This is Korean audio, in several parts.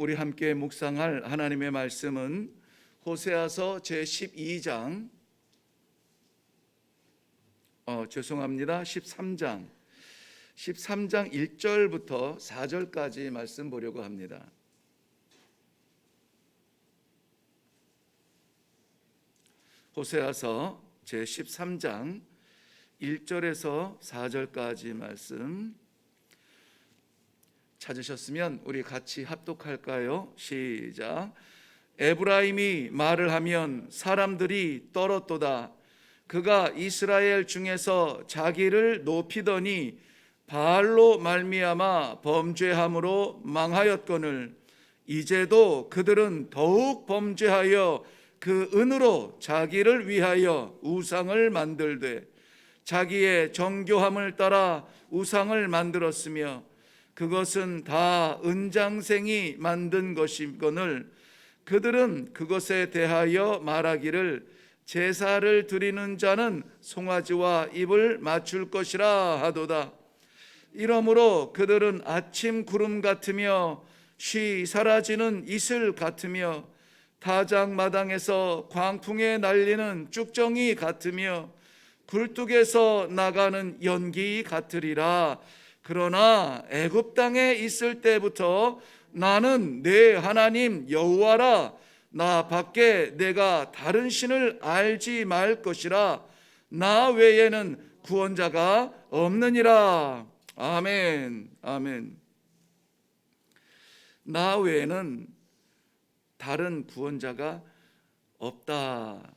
우리 함께 묵상할 하나님의 말씀은 호세아서 제12장 13장 1절부터 4절까지 말씀 보려고 합니다. 호세아서 제13장 1절에서 4절까지 말씀 찾으셨으면 우리 같이 합독할까요? 시작. 에브라임이 말을 하면 사람들이 떨었도다. 그가 이스라엘 중에서 자기를 높이더니 바알로 말미암아 범죄함으로 망하였거늘 이제도 그들은 더욱 범죄하여 그 은으로 자기를 위하여 우상을 만들되 자기의 정교함을 따라 우상을 만들었으며 그것은 다 은장생이 만든 것이거늘 그들은 그것에 대하여 말하기를 제사를 드리는 자는 송아지와 입을 맞출 것이라 하도다. 이러므로 그들은 아침 구름 같으며 쉬 사라지는 이슬 같으며 타작마당에서 광풍에 날리는 쭉정이 같으며 굴뚝에서 나가는 연기 같으리라. 그러나 애굽 땅에 있을 때부터 나는 내 하나님 여호와라. 나 밖에 내가 다른 신을 알지 말 것이라. 나 외에는 구원자가 없느니라. 아멘. 아멘. 나 외에는 다른 구원자가 없다.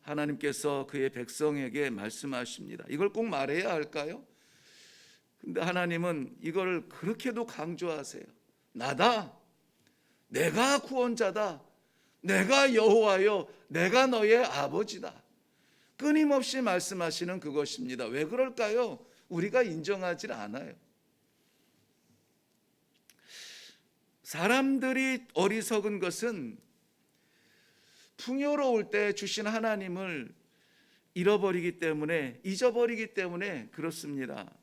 하나님께서 그의 백성에게 말씀하십니다. 이걸 꼭 말해야 할까요? 근데 하나님은 이걸 그렇게도 강조하세요. 나다. 내가 구원자다. 내가 여호와요. 내가 너의 아버지다. 끊임없이 말씀하시는 그것입니다. 왜 그럴까요? 우리가 인정하지 않아요. 사람들이 어리석은 것은 풍요로울 때 주신 하나님을 잊어버리기 때문에 그렇습니다.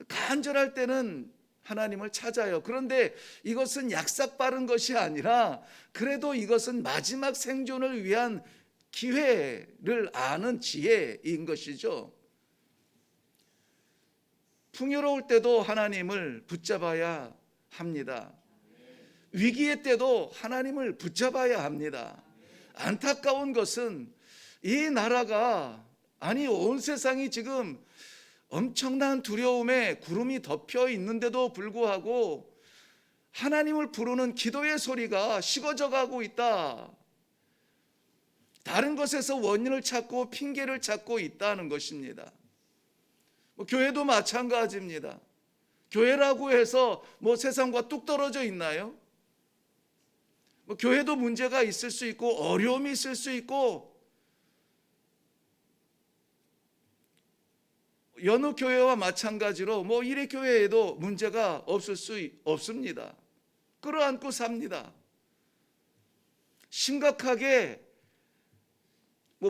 간절할 때는 하나님을 찾아요. 그런데 이것은 약삭 빠른 것이 아니라 그래도 이것은 마지막 생존을 위한 기회를 아는 지혜인 것이죠. 풍요로울 때도 하나님을 붙잡아야 합니다. 위기의 때도 하나님을 붙잡아야 합니다. 안타까운 것은 이 나라가 온 세상이 지금 엄청난 두려움에 구름이 덮여 있는데도 불구하고 하나님을 부르는 기도의 소리가 식어져 가고 있다. 다른 것에서 원인을 찾고 핑계를 찾고 있다는 것입니다. 교회도 마찬가지입니다. 교회라고 해서 세상과 뚝 떨어져 있나요? 교회도 문제가 있을 수 있고 어려움이 있을 수 있고 여느 교회와 마찬가지로 이래 교회에도 문제가 없을 수 없습니다. 끌어안고 삽니다. 심각하게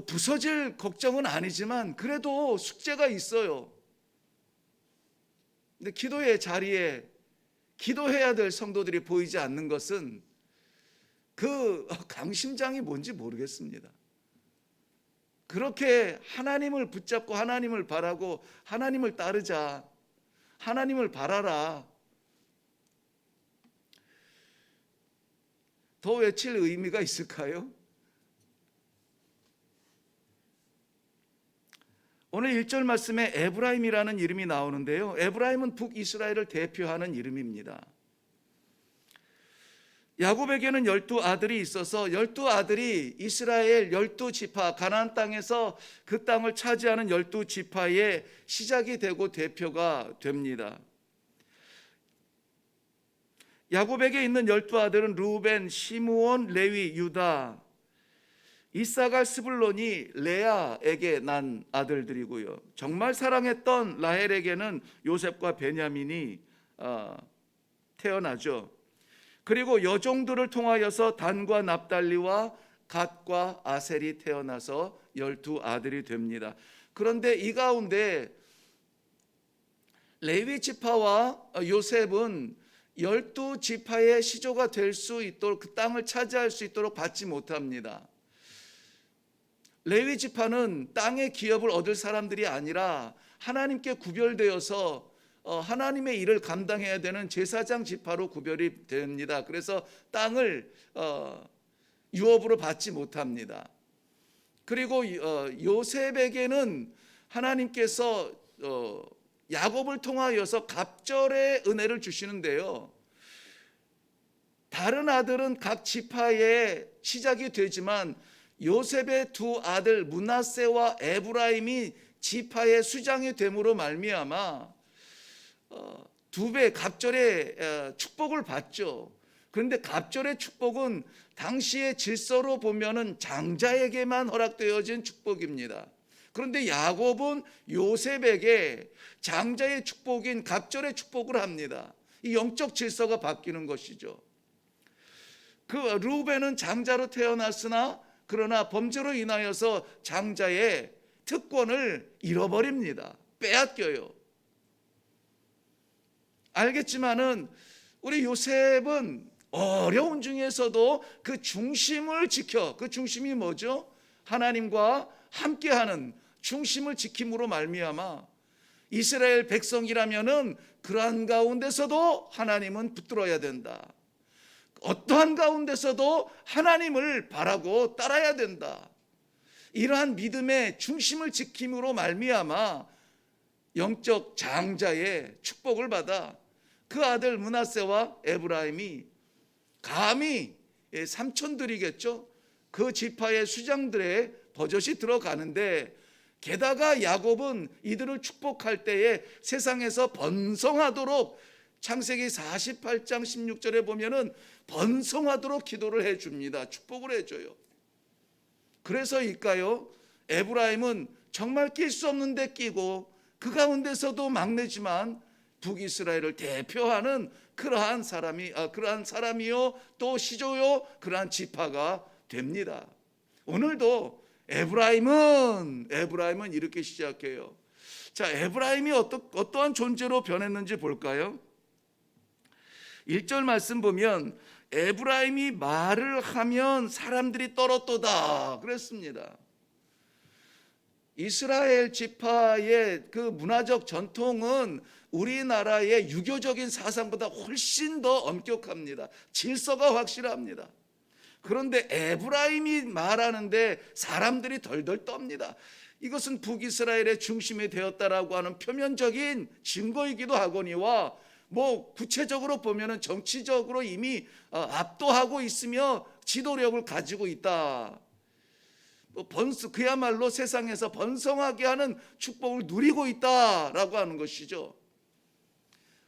부서질 걱정은 아니지만 그래도 숙제가 있어요. 근데 기도의 자리에 기도해야 될 성도들이 보이지 않는 것은 그 강심장이 뭔지 모르겠습니다. 그렇게 하나님을 붙잡고 하나님을 바라고 하나님을 따르자. 하나님을 바라라. 더 외칠 의미가 있을까요? 오늘 1절 말씀에 에브라임이라는 이름이 나오는데요. 에브라임은 북이스라엘을 대표하는 이름입니다. 야곱에게는 12아들이 있어서 12아들이 이스라엘 12지파 가나안 땅에서 그 땅을 차지하는 12지파의 시작이 되고 대표가 됩니다. 야곱에게 있는 12아들은 루벤, 시므온, 레위, 유다, 이사갈, 스불론이 레아에게 난 아들들이고요. 정말 사랑했던 라헬에게는 요셉과 베냐민이 태어나죠. 그리고 여종들을 통하여서 단과 납달리와 갓과 아셀이 태어나서 12아들이 됩니다. 그런데 이 가운데 레위 지파와 요셉은 12지파의 시조가 될 수 있도록, 그 땅을 차지할 수 있도록 받지 못합니다. 레위 지파는 땅의 기업을 얻을 사람들이 아니라 하나님께 구별되어서 하나님의 일을 감당해야 되는 제사장 지파로 구별이 됩니다. 그래서 땅을 유업으로 받지 못합니다. 그리고 요셉에게는 하나님께서 야곱을 통하여서 갑절의 은혜를 주시는데요, 다른 아들은 각 지파의 시작이 되지만 요셉의 두 아들 므낫세와 에브라임이 지파의 수장이 됨으로 말미암아 두 배 갑절의 축복을 받죠. 그런데 갑절의 축복은 당시의 질서로 보면은 장자에게만 허락되어진 축복입니다. 그런데 야곱은 요셉에게 장자의 축복인 갑절의 축복을 합니다. 이 영적 질서가 바뀌는 것이죠. 그 르우벤은 장자로 태어났으나 그러나 범죄로 인하여서 장자의 특권을 잃어버립니다. 빼앗겨요. 알겠지만은 우리 요셉은 어려운 중에서도 그 중심을 지켜, 그 중심이 뭐죠? 하나님과 함께하는 중심을 지킴으로 말미암아 이스라엘 백성이라면은 그러한 가운데서도 하나님은 붙들어야 된다. 어떠한 가운데서도 하나님을 바라고 따라야 된다. 이러한 믿음의 중심을 지킴으로 말미암아 영적 장자의 축복을 받아 그 아들 므낫세와 에브라임이 감히 삼촌들이겠죠, 그 지파의 수장들의 버젓이 들어가는데, 게다가 야곱은 이들을 축복할 때에 세상에서 번성하도록 창세기 48장 16절에 보면은 번성하도록 기도를 해줍니다. 축복을 해줘요. 그래서일까요? 에브라임은 정말 낄 수 없는데 끼고 그 가운데서도 막내지만 북이스라엘을 대표하는 그러한 사람이요 또 시조요 그러한 지파가 됩니다. 오늘도 에브라임은 이렇게 시작해요. 자, 에브라임이 어떠한 존재로 변했는지 볼까요? 1절 말씀 보면 에브라임이 말을 하면 사람들이 떨었도다 그랬습니다. 이스라엘 지파의 그 문화적 전통은 우리나라의 유교적인 사상보다 훨씬 더 엄격합니다. 질서가 확실합니다. 그런데 에브라임이 말하는데 사람들이 덜덜 떱니다. 이것은 북이스라엘의 중심이 되었다라고 하는 표면적인 증거이기도 하거니와 구체적으로 보면은 정치적으로 이미 압도하고 있으며 지도력을 가지고 있다. 그야말로 세상에서 번성하게 하는 축복을 누리고 있다라고 하는 것이죠.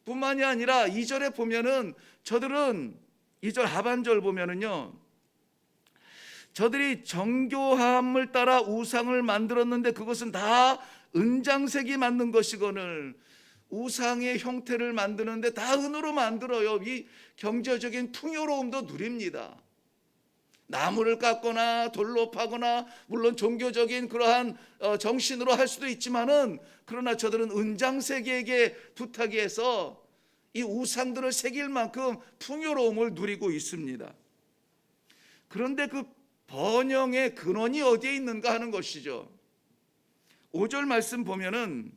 뿐만이 아니라 2절에 보면은 저들은 2절 하반절 보면은요, 저들이 정교함을 따라 우상을 만들었는데 그것은 다 은장색이 만든 것이거늘. 우상의 형태를 만드는데 다 은으로 만들어요. 이 경제적인 풍요로움도 누립니다. 나무를 깎거나 돌로 파거나, 물론 종교적인 그러한 정신으로 할 수도 있지만은, 그러나 저들은 은장색에게 부탁이 해서 이 우상들을 새길 만큼 풍요로움을 누리고 있습니다. 그런데 그 번영의 근원이 어디에 있는가 하는 것이죠. 5절 말씀 보면은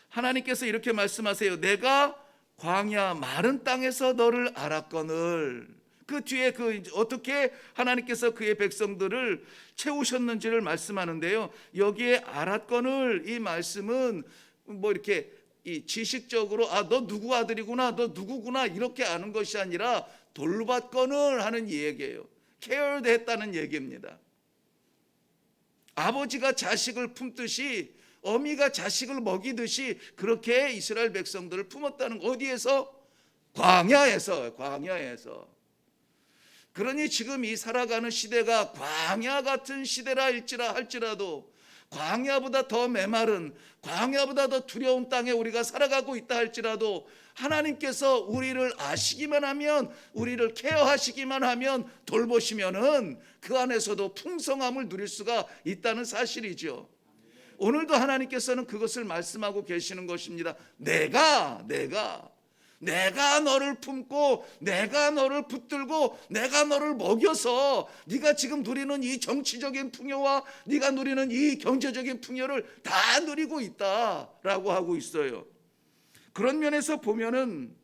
하나님께서 이렇게 말씀하세요. 내가 광야 마른 땅에서 너를 알았거늘. 그 뒤에 어떻게 하나님께서 그의 백성들을 채우셨는지를 말씀하는데요, 여기에 알았거늘 이 말씀은 이렇게 이 지식적으로 너 누구 아들이구나, 너 누구구나 이렇게 아는 것이 아니라 돌봤거늘 하는 얘기예요. 케어드 했다는 얘기입니다. 아버지가 자식을 품듯이, 어미가 자식을 먹이듯이 그렇게 이스라엘 백성들을 품었다는 거. 어디에서? 광야에서. 그러니 지금 이 살아가는 시대가 광야 같은 시대라 할지라도, 광야보다 더 메마른, 광야보다 더 두려운 땅에 우리가 살아가고 있다 할지라도, 하나님께서 우리를 아시기만 하면, 우리를 케어하시기만 하면, 돌보시면은 그 안에서도 풍성함을 누릴 수가 있다는 사실이죠. 오늘도 하나님께서는 그것을 말씀하고 계시는 것입니다. 내가 내가 너를 품고 내가 너를 붙들고 내가 너를 먹여서 네가 지금 누리는 이 정치적인 풍요와 네가 누리는 이 경제적인 풍요를 다 누리고 있다라고 하고 있어요. 그런 면에서 보면은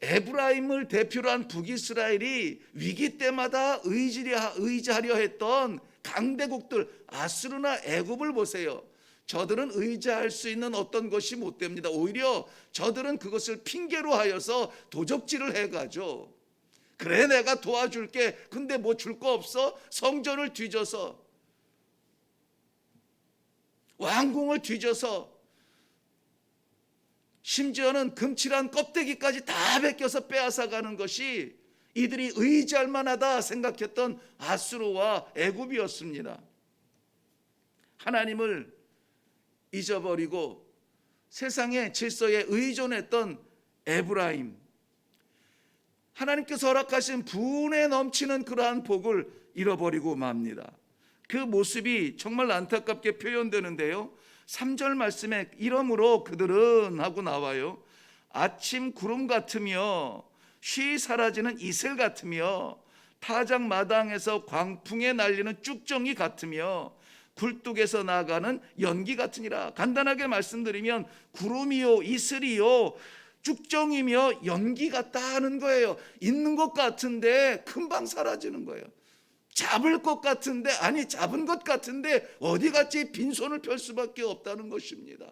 에브라임을 대표로 한 북이스라엘이 위기 때마다 의지하려 했던 강대국들 아수르나 애굽을 보세요. 저들은 의지할 수 있는 어떤 것이 못 됩니다. 오히려 저들은 그것을 핑계로 하여서 도적질을 해가죠. 그래 내가 도와줄게. 근데 뭐 줄 거 없어? 성전을 뒤져서 왕궁을 뒤져서 심지어는 금칠한 껍데기까지 다 벗겨서 빼앗아가는 것이 이들이 의지할 만하다 생각했던 아수르와 애굽이었습니다. 하나님을 잊어버리고 세상의 질서에 의존했던 에브라임, 하나님께서 허락하신 분에 넘치는 그러한 복을 잃어버리고 맙니다. 그 모습이 정말 안타깝게 표현되는데요. 3절 말씀에 이러므로 그들은 하고 나와요. 아침 구름 같으며 쉬 사라지는 이슬 같으며 타작 마당에서 광풍에 날리는 쭉정이 같으며 굴뚝에서 나가는 연기 같으니라. 간단하게 말씀드리면 구름이요 이슬이요 쭉정이며 연기 같다 하는 거예요. 있는 것 같은데 금방 사라지는 거예요. 잡을 것 같은데 아니 잡은 것 같은데 어디 갔지 빈손을 펼 수밖에 없다는 것입니다.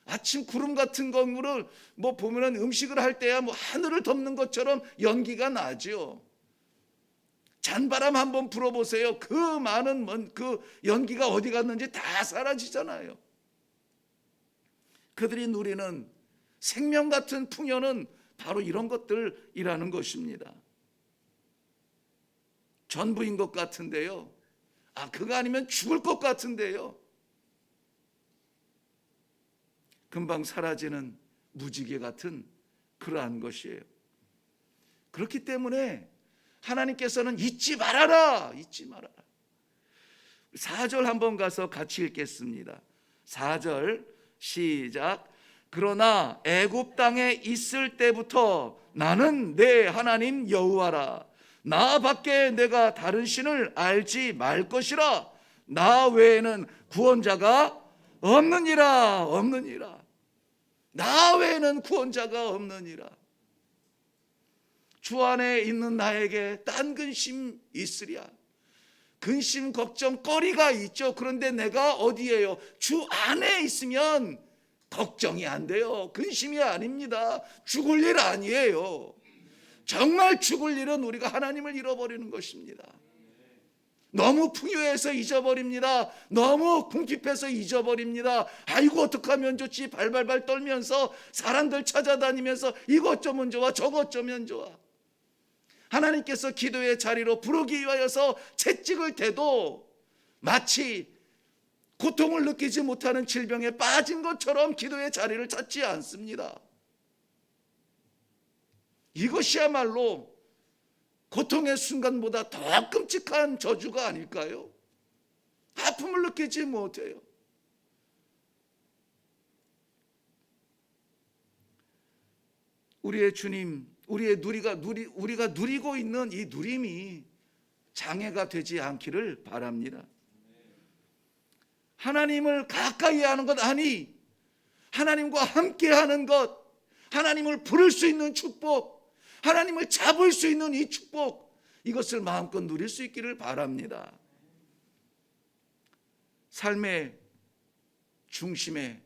아침 구름 같은 건물을 뭐 보면은 음식을 할 때야 뭐 하늘을 덮는 것처럼 연기가 나죠. 잔바람 한번 불어보세요. 그 많은 그 연기가 어디 갔는지 다 사라지잖아요. 그들이 누리는 생명 같은 풍요는 바로 이런 것들이라는 것입니다. 전부인 것 같은데요. 그거 아니면 죽을 것 같은데요. 금방 사라지는 무지개 같은 그러한 것이에요. 그렇기 때문에 하나님께서는 잊지 말아라. 잊지 말아라. 4절 한번 가서 같이 읽겠습니다. 4절 시작. 그러나 애굽 땅에 있을 때부터 나는 내 하나님 여호와라. 나 밖에 내가 다른 신을 알지 말 것이라. 나 외에는 구원자가 없느니라. 없느니라. 나 외에는 구원자가 없느니라. 주 안에 있는 나에게 딴 근심 있으랴. 근심 걱정거리가 있죠. 그런데 내가 어디에요? 주 안에 있으면 걱정이 안 돼요. 근심이 아닙니다. 죽을 일 아니에요. 정말 죽을 일은 우리가 하나님을 잃어버리는 것입니다. 너무 풍요해서 잊어버립니다. 너무 궁핍해서 잊어버립니다. 아이고 어떡하면 좋지 발발발 떨면서 사람들 찾아다니면서 이것 좀 좋아 저것 좀 좋아. 하나님께서 기도의 자리로 부르기 위하여서 채찍을 대도 마치 고통을 느끼지 못하는 질병에 빠진 것처럼 기도의 자리를 찾지 않습니다. 이것이야말로 고통의 순간보다 더 끔찍한 저주가 아닐까요? 아픔을 느끼지 못해요. 우리의 주님, 우리가 누리고 있는 이 누림이 장애가 되지 않기를 바랍니다. 하나님을 가까이 하는 것 아니, 하나님과 함께 하는 것, 하나님을 부를 수 있는 축복, 하나님을 잡을 수 있는 이 축복, 이것을 마음껏 누릴 수 있기를 바랍니다. 삶의 중심에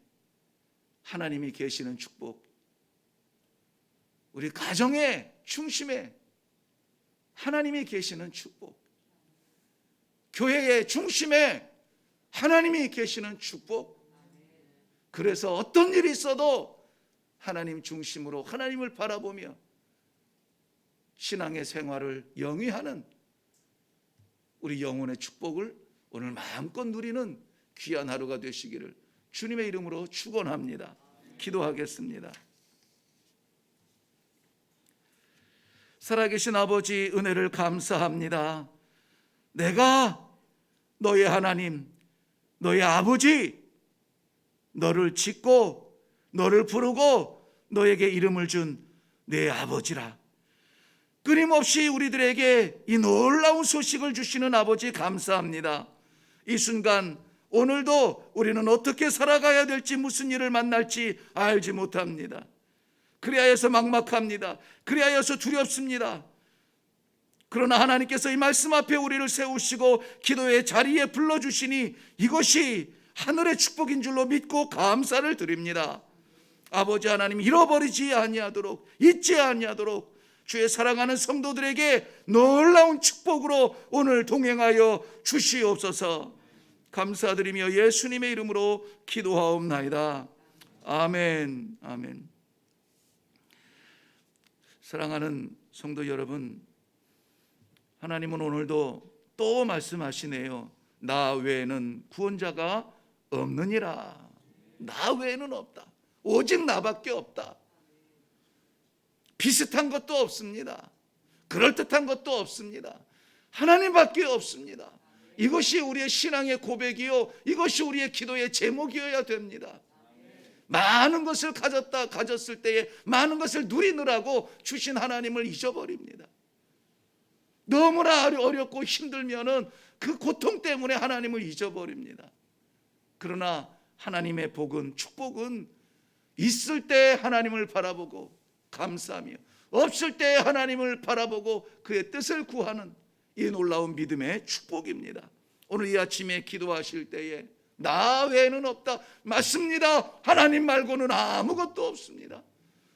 하나님이 계시는 축복, 우리 가정의 중심에 하나님이 계시는 축복, 교회의 중심에 하나님이 계시는 축복. 그래서 어떤 일이 있어도 하나님 중심으로 하나님을 바라보며 신앙의 생활을 영위하는 우리 영혼의 축복을 오늘 마음껏 누리는 귀한 하루가 되시기를 주님의 이름으로 축원합니다. 기도하겠습니다. 살아계신 아버지, 은혜를 감사합니다. 내가 너의 하나님, 너의 아버지, 너를 짓고 너를 부르고 너에게 이름을 준 내 아버지라. 끊임없이 우리들에게 이 놀라운 소식을 주시는 아버지 감사합니다. 이 순간 오늘도 우리는 어떻게 살아가야 될지, 무슨 일을 만날지 알지 못합니다. 그리하여서 막막합니다. 그리하여서 두렵습니다. 그러나 하나님께서 이 말씀 앞에 우리를 세우시고 기도의 자리에 불러주시니 이것이 하늘의 축복인 줄로 믿고 감사를 드립니다. 아버지 하나님, 잃어버리지 아니하도록, 잊지 아니하도록 주의 사랑하는 성도들에게 놀라운 축복으로 오늘 동행하여 주시옵소서. 감사드리며 예수님의 이름으로 기도하옵나이다. 아멘. 아멘. 사랑하는 성도 여러분, 하나님은 오늘도 또 말씀하시네요. 나 외에는 구원자가 없느니라. 나 외에는 없다. 오직 나밖에 없다. 비슷한 것도 없습니다. 그럴듯한 것도 없습니다. 하나님밖에 없습니다. 이것이 우리의 신앙의 고백이요, 이것이 우리의 기도의 제목이어야 됩니다. 많은 것을 가졌을 때에 많은 것을 누리느라고 주신 하나님을 잊어버립니다. 너무나 어렵고 힘들면은 그 고통 때문에 하나님을 잊어버립니다. 그러나 하나님의 복은, 축복은 있을 때 하나님을 바라보고 감사하며, 없을 때 하나님을 바라보고 그의 뜻을 구하는 이 놀라운 믿음의 축복입니다. 오늘 이 아침에 기도하실 때에 나 외에는 없다. 맞습니다. 하나님 말고는 아무것도 없습니다.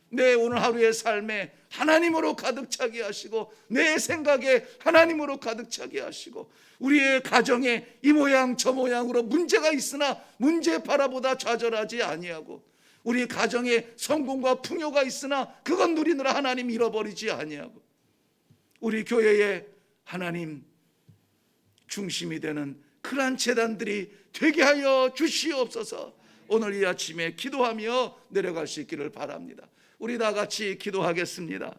내 오늘 하루의 삶에 하나님으로 가득 차게 하시고, 내 생각에 하나님으로 가득 차게 하시고, 우리의 가정에 이 모양 저 모양으로 문제가 있으나 문제 바라보다 좌절하지 아니하고, 우리 가정에 성공과 풍요가 있으나 그건 누리느라 하나님 잃어버리지 아니하고, 우리 교회에 하나님 중심이 되는 그러한 재단들이 되게 하여 주시옵소서. 오늘 이 아침에 기도하며 내려갈 수 있기를 바랍니다. 우리 다 같이 기도하겠습니다.